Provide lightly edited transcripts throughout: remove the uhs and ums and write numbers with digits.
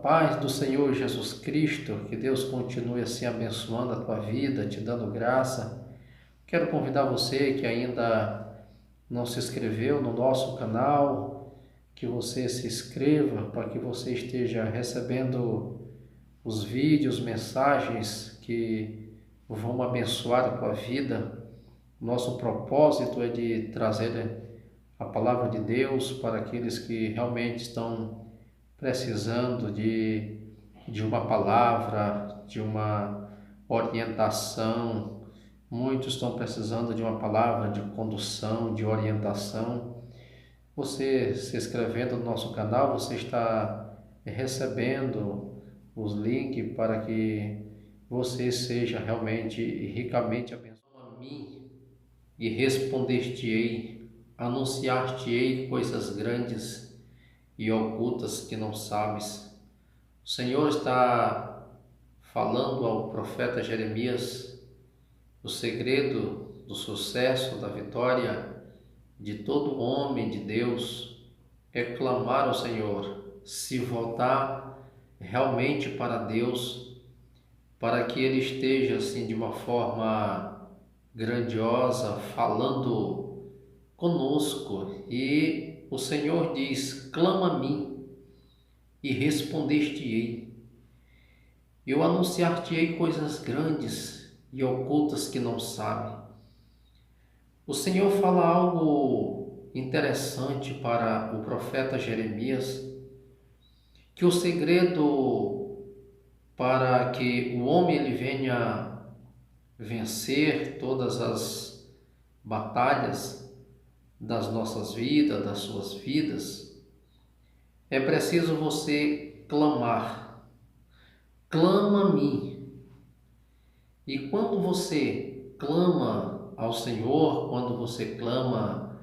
paz do Senhor Jesus Cristo, que Deus continue assim abençoando a tua vida, te dando graça. Quero convidar você que ainda não se inscreveu no nosso canal, que você se inscreva para que você esteja recebendo os vídeos, mensagens que vão abençoar a tua vida. Nosso propósito é de trazer a palavra de Deus para aqueles que realmente estão precisando de uma palavra, de uma orientação. Muitos estão precisando de uma palavra de condução, de orientação. Você se inscrevendo no nosso canal, você está recebendo os links para que você seja realmente e ricamente abençoado. A mim e responder-te-ei, anunciar-te-ei coisas grandes e ocultas que não sabes. O Senhor está falando ao profeta Jeremias o segredo do sucesso, da vitória de todo homem de Deus é clamar ao Senhor, se voltar realmente para Deus, para que Ele esteja assim de uma forma grandiosa falando conosco. E o Senhor diz: clama a mim e responder-te-ei. Eu anunciar-te-ei coisas grandes e ocultas que não sabe. O Senhor fala algo interessante para o profeta Jeremias, que o segredo para que o homem ele venha vencer todas as batalhas das nossas vidas, das suas vidas, é preciso você clamar. Clama a mim. E quando você clama ao Senhor, quando você clama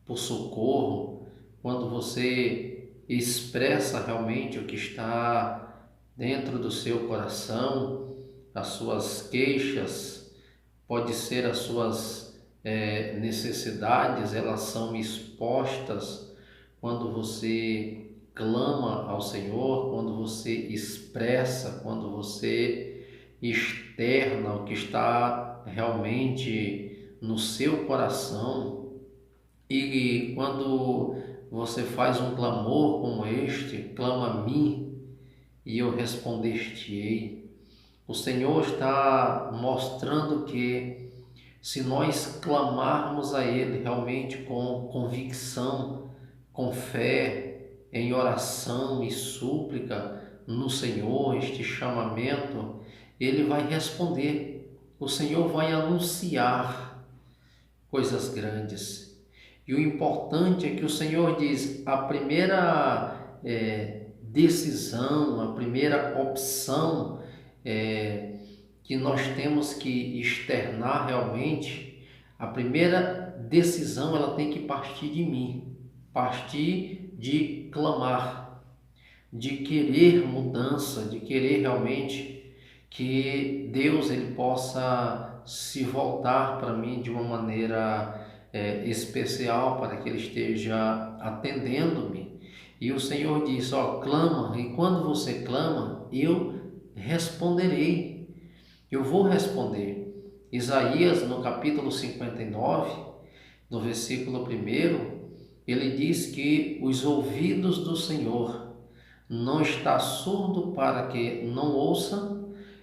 por socorro, quando você expressa realmente o que está dentro do seu coração, as suas queixas, pode ser as suas necessidades, elas são expostas quando você clama ao Senhor, quando você expressa, quando você externa o que está realmente no seu coração. E quando você faz um clamor como este, clama a mim e eu responder-te-ei. O Senhor está mostrando que se nós clamarmos a Ele realmente com convicção, com fé, em oração e súplica no Senhor, este chamamento, Ele vai responder. O Senhor vai anunciar coisas grandes. E o importante é que o Senhor diz, a primeira decisão, a primeira opção que nós temos que externar realmente, a primeira decisão ela tem que partir de mim, partir de clamar, de querer mudança, de querer realmente que Deus ele possa se voltar para mim de uma maneira especial, para que Ele esteja atendendo-me. E o Senhor diz, clama, e quando você clama, eu responderei. Eu vou responder. Isaías, no capítulo 59, no versículo 1, ele diz que os ouvidos do Senhor não está surdo para que não ouça,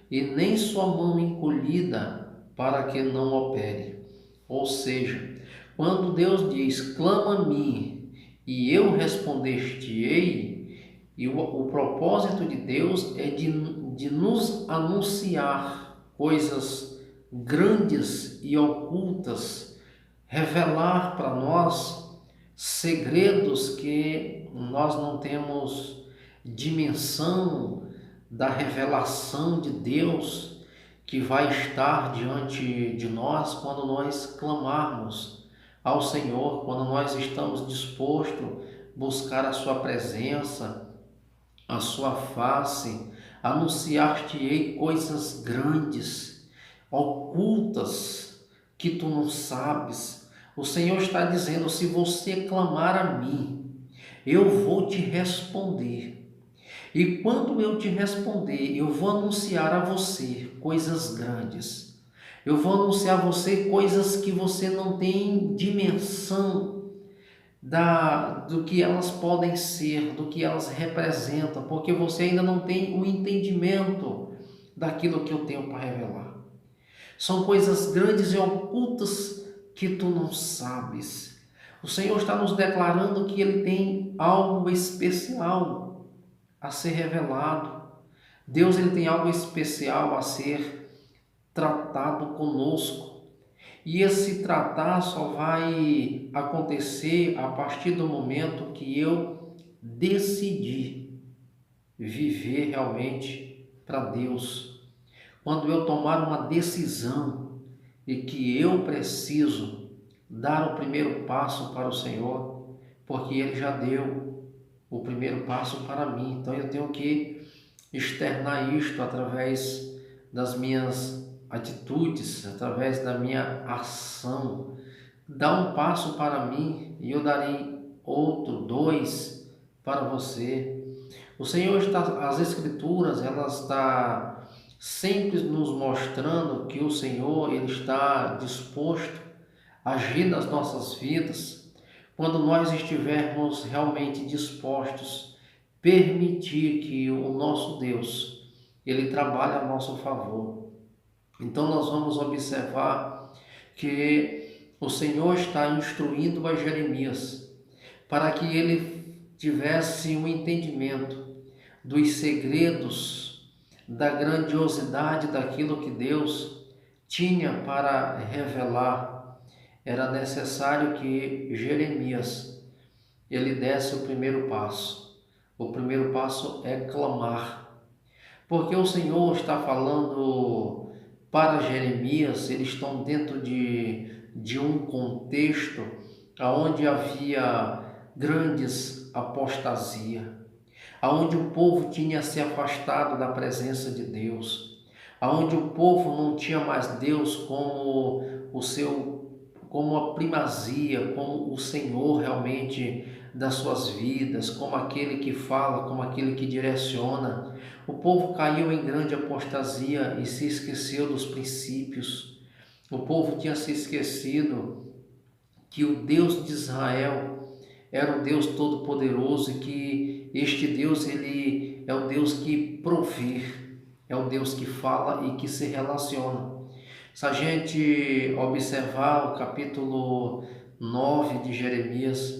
e nem sua mão encolhida para que não opere. Ou seja, quando Deus diz, clama a mim e eu responder-te-ei, e o propósito de Deus é de nos anunciar coisas grandes e ocultas, revelar para nós segredos que nós não temos dimensão da revelação de Deus que vai estar diante de nós quando nós clamarmos ao Senhor, quando nós estamos dispostos a buscar a sua presença, a sua face. Anunciar-te-ei coisas grandes, ocultas, que tu não sabes. O Senhor está dizendo, se você clamar a mim, eu vou te responder. E quando eu te responder, eu vou anunciar a você coisas grandes. Eu vou anunciar a você coisas que você não tem dimensão do que elas podem ser, do que elas representam, porque você ainda não tem o entendimento daquilo que eu tenho para revelar. São coisas grandes e ocultas que tu não sabes. O Senhor está nos declarando que Ele tem algo especial a ser revelado. Deus ele tem algo especial a ser tratado conosco. E esse tratar só vai acontecer a partir do momento que eu decidir viver realmente para Deus. Quando eu tomar uma decisão e que eu preciso dar o primeiro passo para o Senhor, porque Ele já deu o primeiro passo para mim. Então eu tenho que externar isto através das minhas atitudes, através da minha ação. Dá um passo para mim e eu darei outro, dois para você. O Senhor está, as Escrituras, elas está sempre nos mostrando que o Senhor ele está disposto a agir nas nossas vidas quando nós estivermos realmente dispostos a permitir que o nosso Deus ele trabalhe a nosso favor. Então nós vamos observar que o Senhor está instruindo a Jeremias para que ele tivesse um entendimento dos segredos, da grandiosidade daquilo que Deus tinha para revelar. Era necessário que Jeremias ele desse o primeiro passo. O primeiro passo é clamar, porque o Senhor está falando para Jeremias. Eles estão dentro de um contexto onde havia grandes apostasia, aonde o povo tinha se afastado da presença de Deus, aonde o povo não tinha mais Deus como como a primazia, como o Senhor realmente das suas vidas, como aquele que fala, como aquele que direciona. O povo caiu em grande apostasia e se esqueceu dos princípios. O povo tinha se esquecido que o Deus de Israel era o Deus Todo-Poderoso e que este Deus ele é o Deus que provê, é o Deus que fala e que se relaciona. Se a gente observar o capítulo 9 de Jeremias,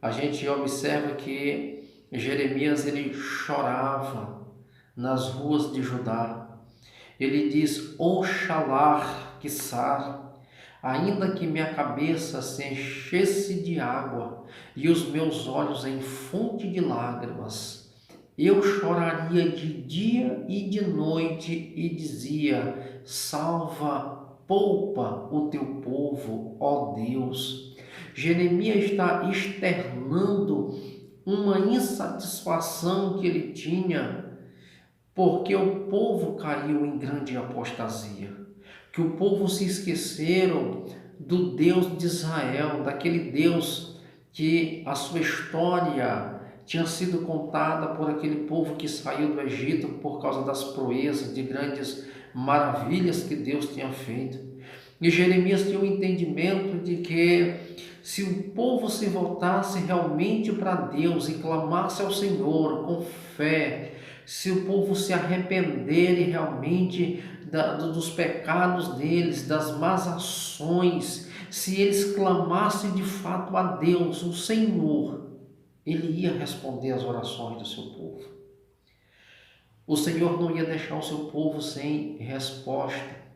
a gente observa que Jeremias ele chorava nas ruas de Judá. Ele diz: Oxalá quiçá, ainda que minha cabeça se enchesse de água e os meus olhos em fonte de lágrimas, eu choraria de dia e de noite e dizia: salva, poupa o teu povo, ó Deus. Jeremias está externando uma insatisfação que ele tinha, porque o povo caiu em grande apostasia, que o povo se esqueceram do Deus de Israel, daquele Deus que a sua história tinha sido contada por aquele povo que saiu do Egito por causa das proezas, de grandes maravilhas que Deus tinha feito. E Jeremias tinha o entendimento de que se o povo se voltasse realmente para Deus e clamasse ao Senhor com fé, se o povo se arrepender realmente dos pecados deles, das más ações, se eles clamassem de fato a Deus, o Senhor, Ele ia responder às orações do seu povo. O Senhor não ia deixar o seu povo sem resposta.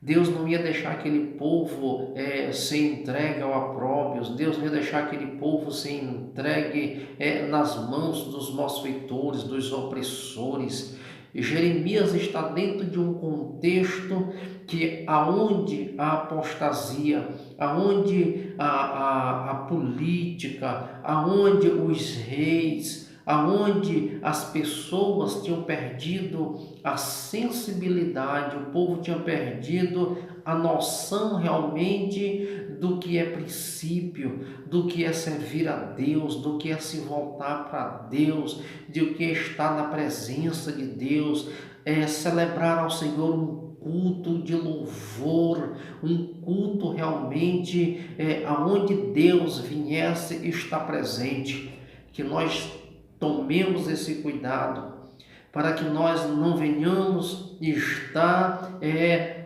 Deus não ia deixar aquele povo ser entregue ao opróbrio. Deus não ia deixar aquele povo ser entregue nas mãos dos malfeitores, dos opressores. E Jeremias está dentro de um contexto que aonde a apostasia, aonde a política, aonde os reis, aonde as pessoas tinham perdido a sensibilidade, o povo tinha perdido a noção realmente do que é princípio, do que é servir a Deus, do que é se voltar para Deus, do que é estar na presença de Deus, é celebrar ao Senhor um culto de louvor, um culto realmente aonde Deus viesse estar presente. Que nós tomemos esse cuidado para que nós não venhamos estar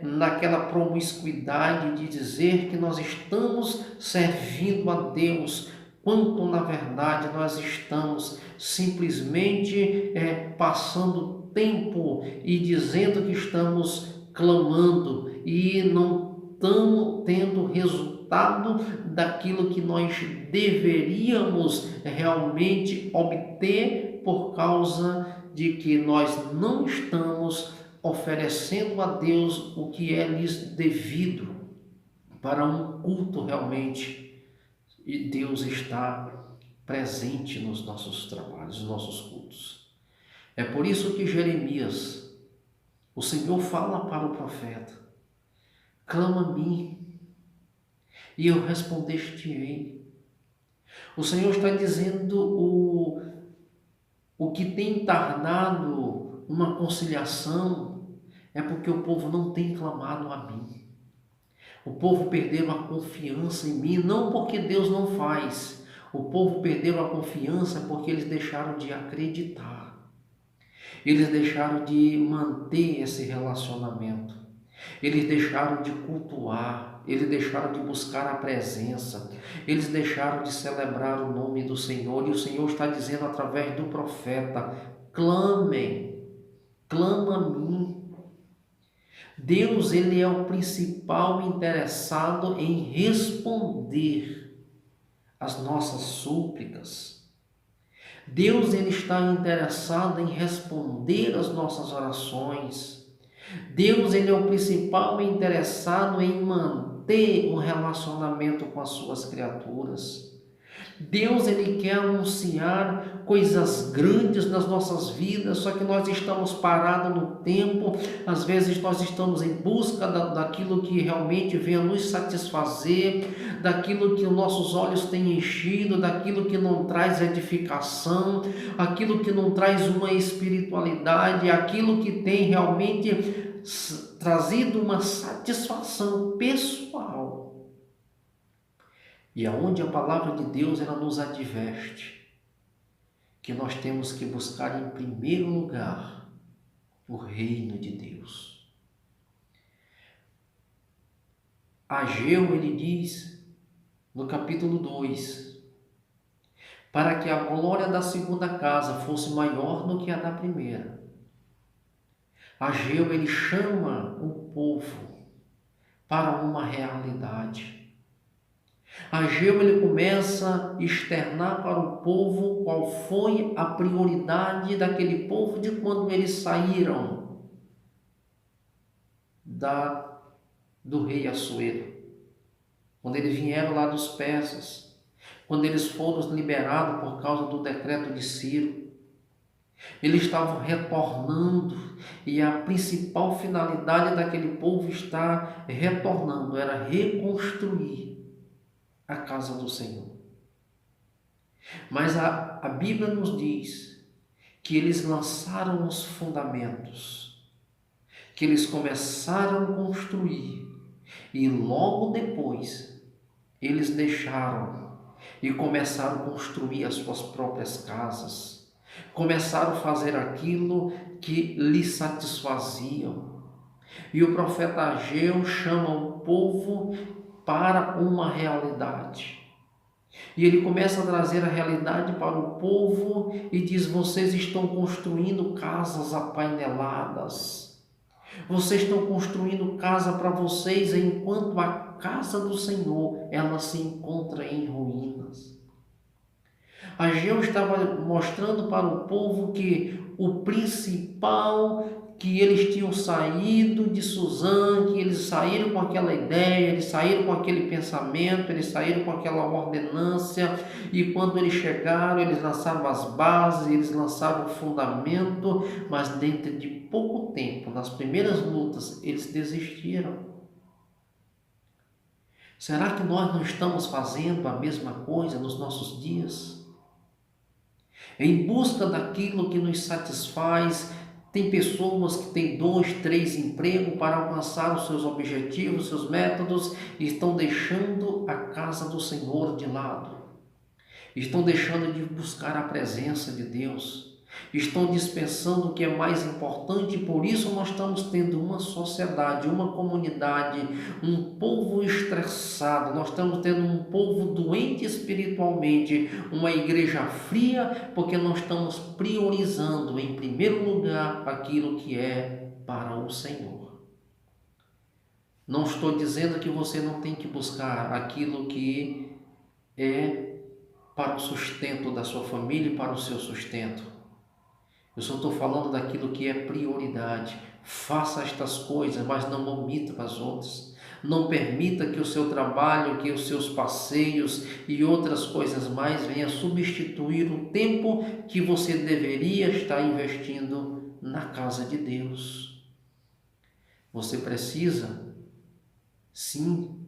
naquela promiscuidade de dizer que nós estamos servindo a Deus, quanto na verdade nós estamos simplesmente passando tempo e dizendo que estamos clamando e não estamos tendo resultado daquilo que nós deveríamos realmente obter por causa de que nós não estamos oferecendo a Deus o que é lhes devido para um culto realmente. E Deus está presente nos nossos trabalhos, nos nossos cultos. É por isso que Jeremias, o Senhor fala para o profeta: clama a mim e eu responder-te-ei. O Senhor está dizendo o que tem tardado uma conciliação é porque o povo não tem clamado a mim. O povo perdeu a confiança em mim, não porque Deus não faz. O povo perdeu a confiança porque eles deixaram de acreditar. Eles deixaram de manter esse relacionamento. Eles deixaram de cultuar, eles deixaram de buscar a presença, eles deixaram de celebrar o nome do Senhor. E o Senhor está dizendo através do profeta: clamem, clama a mim. Deus, ele é o principal interessado em responder às nossas súplicas. Deus, ele está interessado em responder às nossas orações. Deus, ele é o principal interessado em manter um relacionamento com as suas criaturas. Deus, ele quer anunciar coisas grandes nas nossas vidas, só que nós estamos parados no tempo. Às vezes nós estamos em busca daquilo que realmente venha nos satisfazer, daquilo que os nossos olhos têm enchido, daquilo que não traz edificação, aquilo que não traz uma espiritualidade, aquilo que tem realmente trazido uma satisfação pessoal. E aonde a palavra de Deus ela nos adverte que nós temos que buscar em primeiro lugar o reino de Deus. Ageu, ele diz no capítulo 2, para que a glória da segunda casa fosse maior do que a da primeira. Ageu, ele chama o povo para uma realidade. Ageu, ele começa a externar para o povo qual foi a prioridade daquele povo de quando eles saíram do rei Assuero, quando eles vieram lá dos persas, quando eles foram liberados por causa do decreto de Ciro. Eles estavam retornando e a principal finalidade daquele povo estar retornando era reconstruir a casa do Senhor. Mas a Bíblia nos diz que eles lançaram os fundamentos, que eles começaram a construir e logo depois eles deixaram e começaram a construir as suas próprias casas, começaram a fazer aquilo que lhes satisfaziam. E o profeta Ageu chama o povo para uma realidade. E ele começa a trazer a realidade para o povo e diz: vocês estão construindo casas apaineladas. Vocês estão construindo casa para vocês, enquanto a casa do Senhor, ela se encontra em ruínas. Ageu estava mostrando para o povo que o principal, que eles tinham saído de Suzã, que eles saíram com aquela ideia, eles saíram com aquele pensamento, eles saíram com aquela ordenância, e quando eles chegaram, eles lançaram as bases, eles lançaram o fundamento, mas dentro de pouco tempo, nas primeiras lutas, eles desistiram. Será que nós não estamos fazendo a mesma coisa nos nossos dias? Em busca daquilo que nos satisfaz, tem pessoas que têm 2, 3 empregos para alcançar os seus objetivos, seus métodos, e estão deixando a casa do Senhor de lado. Estão deixando de buscar a presença de Deus. Estão dispensando o que é mais importante, e por isso nós estamos tendo uma sociedade, uma comunidade, um povo estressado, nós estamos tendo um povo doente espiritualmente, uma igreja fria, porque nós estamos priorizando em primeiro lugar aquilo que é para o Senhor. Não estou dizendo que você não tem que buscar aquilo que é para o sustento da sua família e para o seu sustento. Eu só estou falando daquilo que é prioridade. Faça estas coisas, mas não omita as outras. Não permita que o seu trabalho, que os seus passeios e outras coisas mais venham substituir o tempo que você deveria estar investindo na casa de Deus. Você precisa, sim,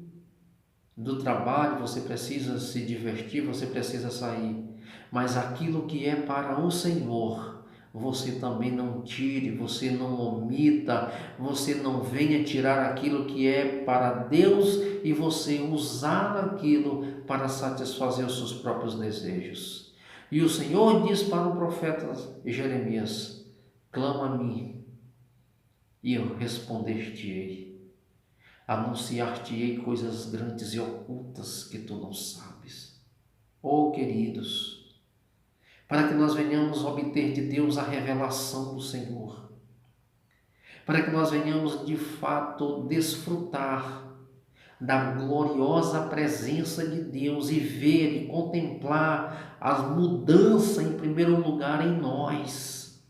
do trabalho, você precisa se divertir, você precisa sair. Mas aquilo que é para o Senhor, você também não tire, você não omita, você não venha tirar aquilo que é para Deus e você usar aquilo para satisfazer os seus próprios desejos. E o Senhor diz para o profeta Jeremias: clama a mim e eu responder-te-ei, anunciar-te-ei coisas grandes e ocultas que tu não sabes. Oh, queridos, para que nós venhamos obter de Deus a revelação do Senhor, para que nós venhamos de fato desfrutar da gloriosa presença de Deus e ver e contemplar as mudanças em primeiro lugar em nós.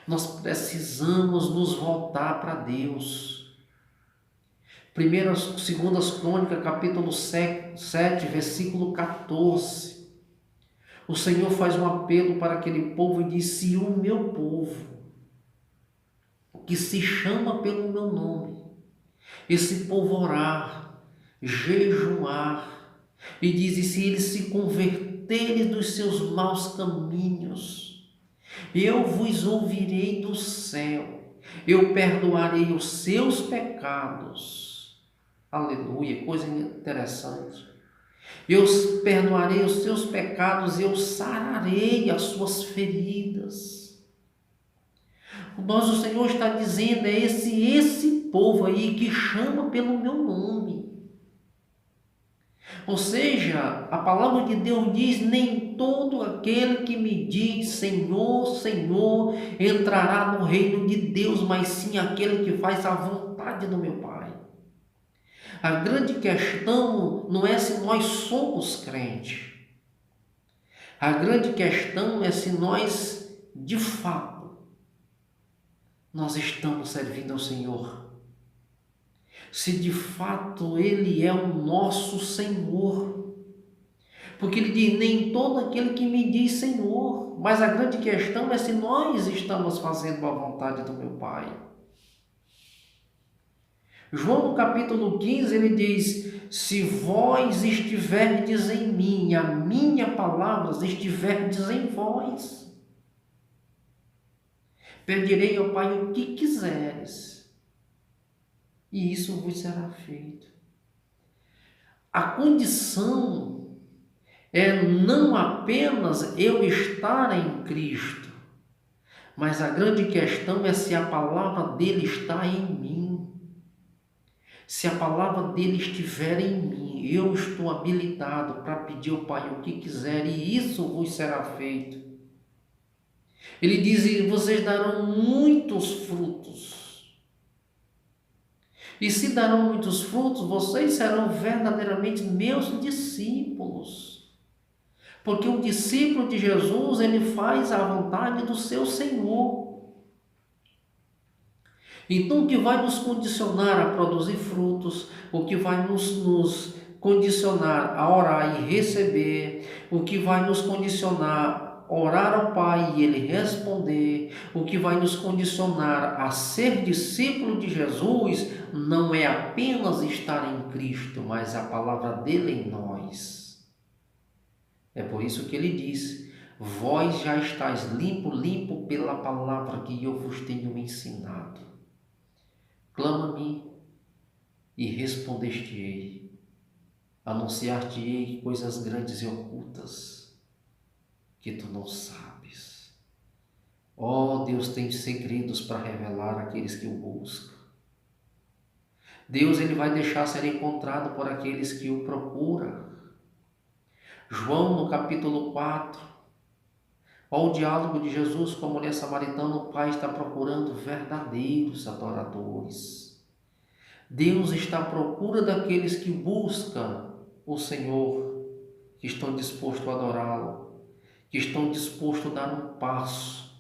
Nós precisamos nos voltar para Deus. 2 Crônicas, capítulo 7, versículo 14. O Senhor faz um apelo para aquele povo e diz: se o meu povo, que se chama pelo meu nome, esse povo orar, jejuar, e diz: e se eles se converterem dos seus maus caminhos, eu vos ouvirei do céu, eu perdoarei os seus pecados. Aleluia, coisa interessante. Eu perdoarei os seus pecados, eu sararei as suas feridas. Mas o Senhor está dizendo, é esse povo aí que chama pelo meu nome. Ou seja, a palavra de Deus diz: nem todo aquele que me diz Senhor, Senhor, entrará no reino de Deus, mas sim aquele que faz a vontade do meu Pai. A grande questão não é se nós somos crentes. A grande questão é se nós, de fato, nós estamos servindo ao Senhor. Se de fato Ele é o nosso Senhor. Porque Ele diz: nem todo aquele que me diz Senhor. Mas a grande questão é se nós estamos fazendo a vontade do meu Pai. João, no capítulo 15, ele diz: se vós estiverdes em mim, a minha palavra estiverdes em vós, pedirei ao Pai o que quiseres, e isso vos será feito. A condição é não apenas eu estar em Cristo, mas a grande questão é se a palavra dele está em mim. Se a palavra dele estiver em mim, eu estou habilitado para pedir ao Pai o que quiser, e isso vos será feito. Ele diz: e vocês darão muitos frutos. E se darão muitos frutos, vocês serão verdadeiramente meus discípulos. Porque o discípulo de Jesus, ele faz a vontade do seu Senhor. Então, o que vai nos condicionar a produzir frutos, o que vai nos condicionar a orar e receber, o que vai nos condicionar orar ao Pai e Ele responder, o que vai nos condicionar a ser discípulo de Jesus, não é apenas estar em Cristo, mas a palavra dele em nós. É por isso que ele diz: vós já estáis limpo pela palavra que eu vos tenho ensinado. Clama-me e respondeste-ei. Anunciar-te-ei coisas grandes e ocultas que tu não sabes. Oh, Deus tem segredos para revelar àqueles que o buscam. Deus ele vai deixar ser encontrado por aqueles que o procuram. João, no capítulo 4, ao diálogo de Jesus com a mulher samaritana, o Pai está procurando verdadeiros adoradores. Deus está à procura daqueles que buscam o Senhor, que estão dispostos a adorá-lo, que estão dispostos a dar um passo,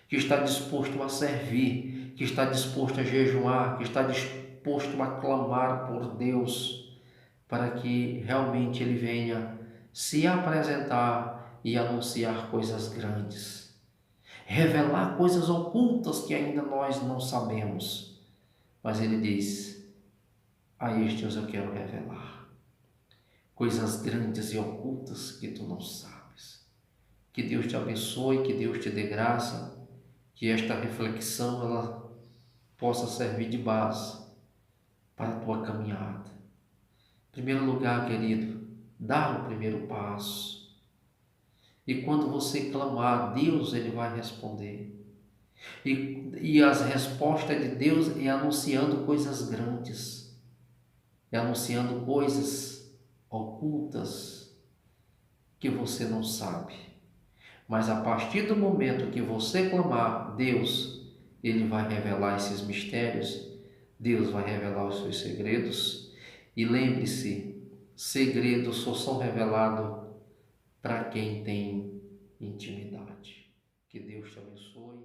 que está disposto a servir, que está disposto a jejuar, que está disposto a clamar por Deus, para que realmente Ele venha se apresentar e anunciar coisas grandes, revelar coisas ocultas que ainda nós não sabemos. Mas Ele diz: a estes eu quero revelar coisas grandes e ocultas que tu não sabes. Que Deus te abençoe, que Deus te dê graça, que esta reflexão ela possa servir de base para a tua caminhada. Em primeiro lugar, querido, dar o primeiro passo. E quando você clamar, Deus ele vai responder. E as respostas de Deus é anunciando coisas grandes, é anunciando coisas ocultas que você não sabe. Mas a partir do momento que você clamar, Deus, ele vai revelar esses mistérios, Deus vai revelar os seus segredos. E lembre-se, segredos só são revelados para quem tem intimidade. Que Deus te abençoe.